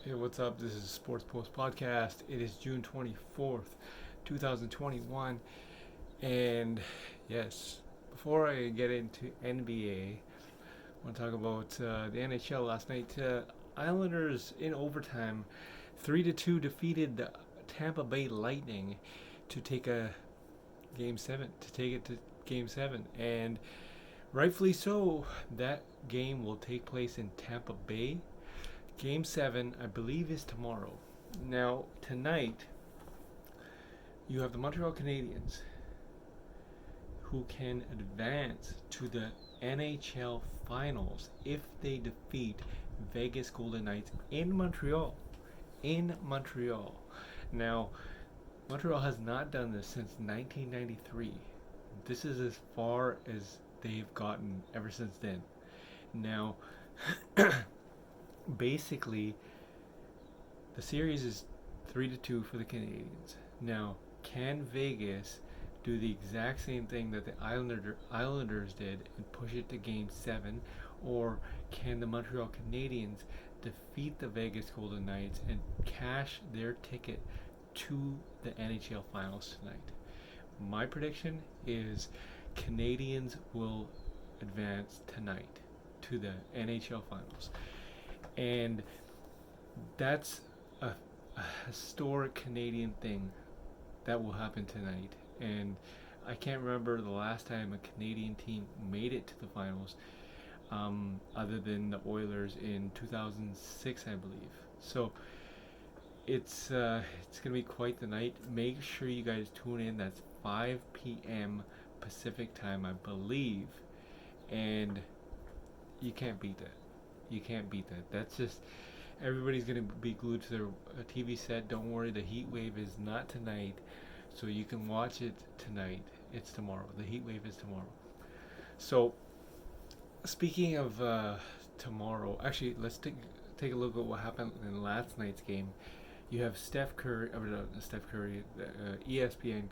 Hey, what's up? This is Sports Post Podcast. It is June 24th, 2021. And yes, before I get into NBA, I want to talk about the NHL last night. Islanders in overtime, 3-2 defeated the Tampa Bay Lightning to take a game 7, to take it to game 7. And rightfully so, that game will take place in Tampa Bay. Game 7, I believe, is tomorrow. Now, tonight, you have the Montreal Canadiens who can advance to the NHL Finals if they defeat Vegas Golden Knights in Montreal. In Montreal. Now, Montreal has not done this since 1993. This is as far as they've gotten ever since then. Now, basically, the series is 3-2 for the Canadiens. Now, can Vegas do the exact same thing that the Islanders did and push it to Game 7, or can the Montreal Canadiens defeat the Vegas Golden Knights and cash their ticket to the NHL Finals tonight? My prediction is Canadiens will advance tonight to the NHL Finals. And that's a historic Canadian thing that will happen tonight. And I can't remember the last time a Canadian team made it to the finals, other than the Oilers in 2006, I believe. So it's gonna be quite the night. Make sure you guys tune in. That's 5 p.m. Pacific time, I believe, and you can't beat that. You can't beat that. That's just, everybody's gonna be glued to their TV set. Don't worry, the heat wave is not tonight, so you can watch it tonight. It's tomorrow. The heat wave is tomorrow. So, speaking of tomorrow, actually, let's take a look at what happened in last night's game. You have ESPN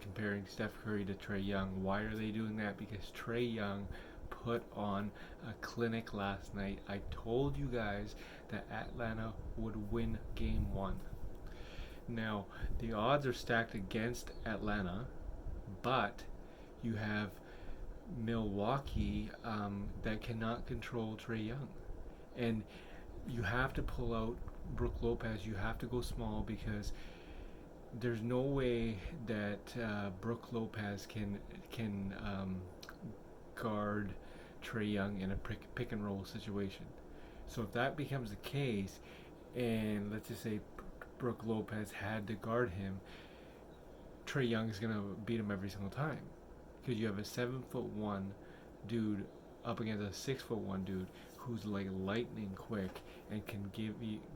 comparing Steph Curry to Trae Young. Why are they doing that? Because Trae Young put on a clinic last night. I told you guys that Atlanta would win game 1. Now, the odds are stacked against Atlanta, but you have Milwaukee that cannot control Trae Young. And you have to pull out Brook Lopez. You have to go small because there's no way that Brook Lopez can guard Trae Young in a pick and roll situation. So if that becomes the case, and let's just say Brook Lopez had to guard him, Trae Young is gonna beat him every single time, because you have a 7'1" dude up against a 6'1" dude who's like lightning quick and can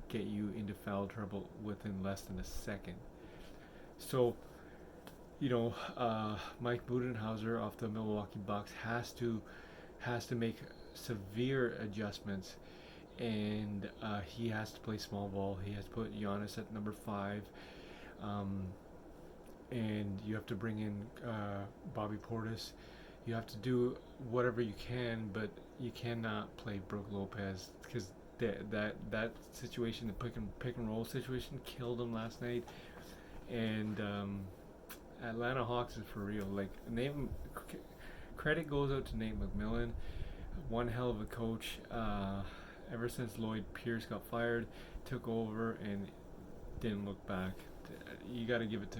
get you into foul trouble within less than a second. So, Mike Budenholzer off the Milwaukee Bucks has to make severe adjustments, and he has to play small ball. He has to put Giannis at number 5, and you have to bring in Bobby Portis. You have to do whatever you can, but you cannot play Brook Lopez, because that situation, the pick and roll situation, killed him last night. And Atlanta Hawks is for real. Like, credit goes out to Nate McMillan, one hell of a coach. Ever since Lloyd Pierce got fired, took over and didn't look back. You got to give it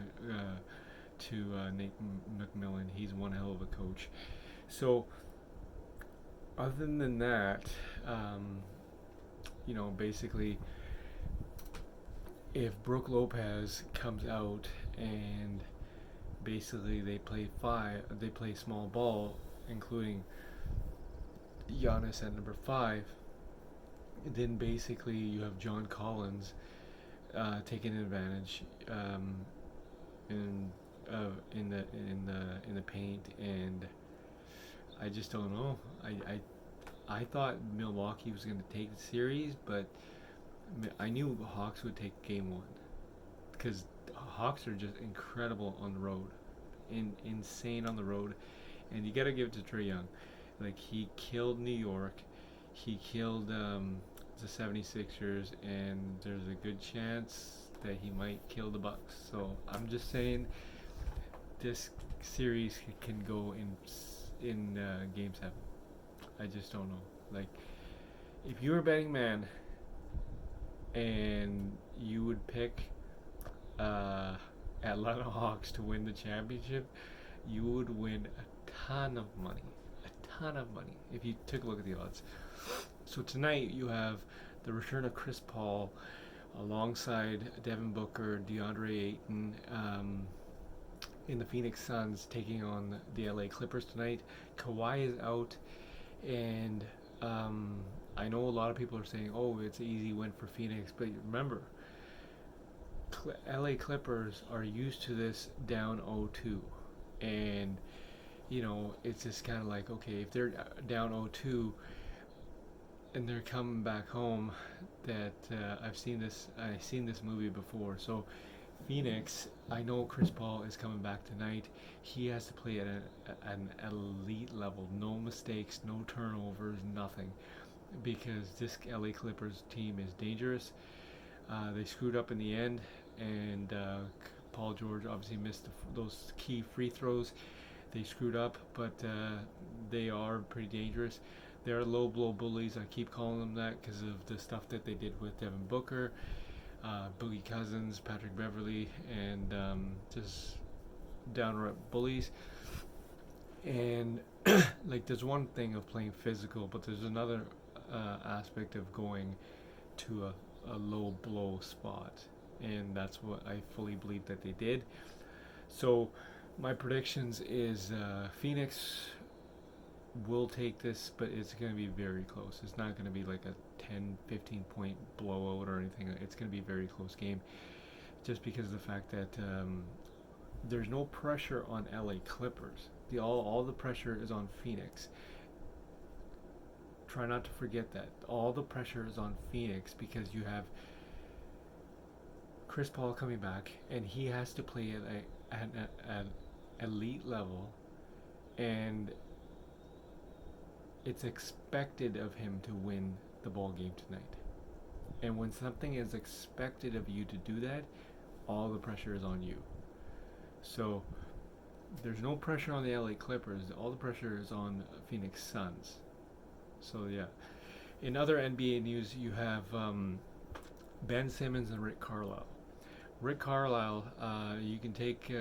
to Nate McMillan. He's one hell of a coach. So, other than that, basically, if Brook Lopez comes out and basically they play small ball, including Giannis at number 5, then basically you have John Collins taking advantage in the paint, and I just don't know. I thought Milwaukee was going to take the series, but I knew Hawks would take game 1, because Hawks are just incredible on the road, insane on the road, and you got to give it to Trae Young. Like, he killed New York, he killed the 76ers, and there's a good chance that he might kill the Bucks. So I'm just saying this series can go in Game 7. I just don't know. Like, if you were a betting man and you would pick Atlanta Hawks to win the championship, you would win a ton of money. A ton of money if you took a look at the odds. So tonight you have the return of Chris Paul alongside Devin Booker, DeAndre Ayton, in the Phoenix Suns taking on the LA Clippers tonight. Kawhi is out, and I know a lot of people are saying, oh, it's an easy win for Phoenix, but remember, LA Clippers are used to this down 0-2, and it's just kind of like, okay, if they're down 0-2 and they're coming back home, that I've seen this movie before. So Phoenix, I know Chris Paul is coming back tonight. He has to play at an elite level, no mistakes, no turnovers, nothing, because this LA Clippers team is dangerous. They screwed up in the end, and Paul George obviously missed those key free throws. They screwed up, but they are pretty dangerous. They're low blow bullies. I keep calling them that because of the stuff that they did with Devin Booker, Boogie Cousins, Patrick Beverly, and just downright bullies. And like, there's one thing of playing physical, but there's another aspect of going to a low blow spot, and that's what I fully believe that they did. So my predictions is Phoenix will take this, but it's going to be very close. It's not going to be like a 10-15 point blowout or anything. It's going to be a very close game, just because of the fact that there's no pressure on LA Clippers. All the pressure is on Phoenix. Try not to forget that. All the pressure is on Phoenix because you have Chris Paul coming back, and he has to play at an elite level, and it's expected of him to win the ball game tonight. And when something is expected of you to do that, all the pressure is on you. So there's no pressure on the LA Clippers. All the pressure is on Phoenix Suns. So yeah. In other NBA news, you have Ben Simmons and Rick Carlisle. Rick Carlisle, you can take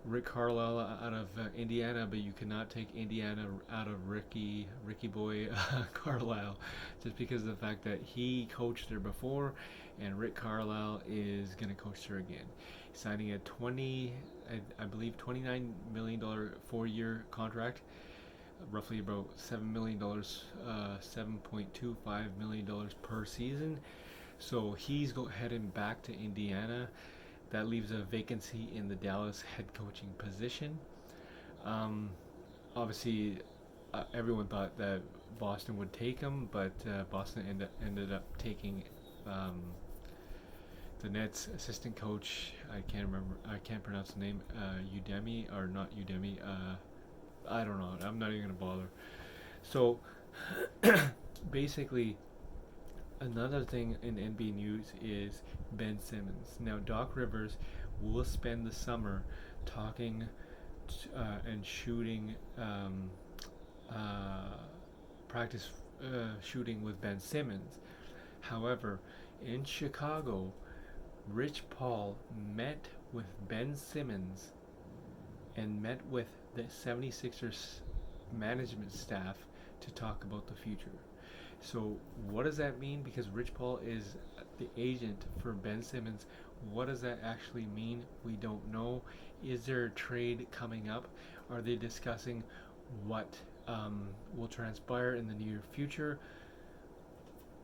Rick Carlisle out of Indiana, but you cannot take Indiana out of Ricky Boy Carlisle, just because of the fact that he coached there before, and Rick Carlisle is going to coach there again. He's signing a $29 million 4-year contract, roughly about $7 million, $7.25 million per season. So he's heading back to Indiana. That leaves a vacancy in the Dallas head coaching position. Obviously, everyone thought that Boston would take him, but Boston ended up taking the Nets assistant coach. I can't pronounce the name. Udemy, or not Udemy. I don't know. I'm not even gonna bother. So basically, another thing in NBA news is Ben Simmons. Now, Doc Rivers will spend the summer talking and shooting, practice shooting with Ben Simmons. However, in Chicago, Rich Paul met with Ben Simmons and met with the 76ers management staff to talk about the future. So what does that mean? Because Rich Paul is the agent for Ben Simmons. What does that actually mean? We don't know. Is there a trade coming up? Are they discussing what will transpire in the near future?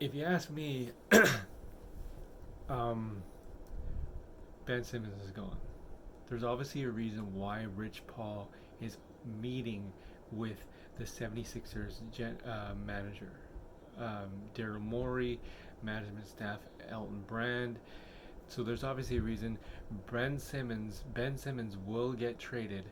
If you ask me, Ben Simmons is gone. There's obviously a reason why Rich Paul is meeting with the 76ers manager. Daryl Morey, management staff, Elton Brand. So there's obviously a reason. Ben Simmons will get traded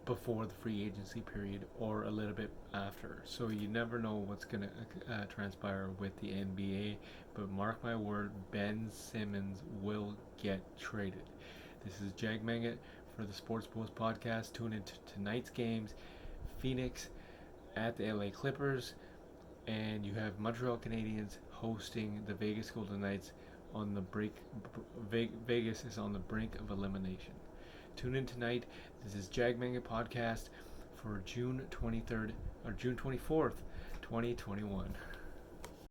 before the free agency period or a little bit after. So you never know what's going to transpire with the NBA. But mark my word, Ben Simmons will get traded. This is Jag Mangat for the Sports Post podcast. Tune into tonight's games. Phoenix at the LA Clippers, and you have Montreal Canadiens hosting the Vegas Golden Knights on the brink. Vegas is on the brink of elimination. Tune in tonight. This is Jag Mangat podcast for June 23rd or June 24th, 2021.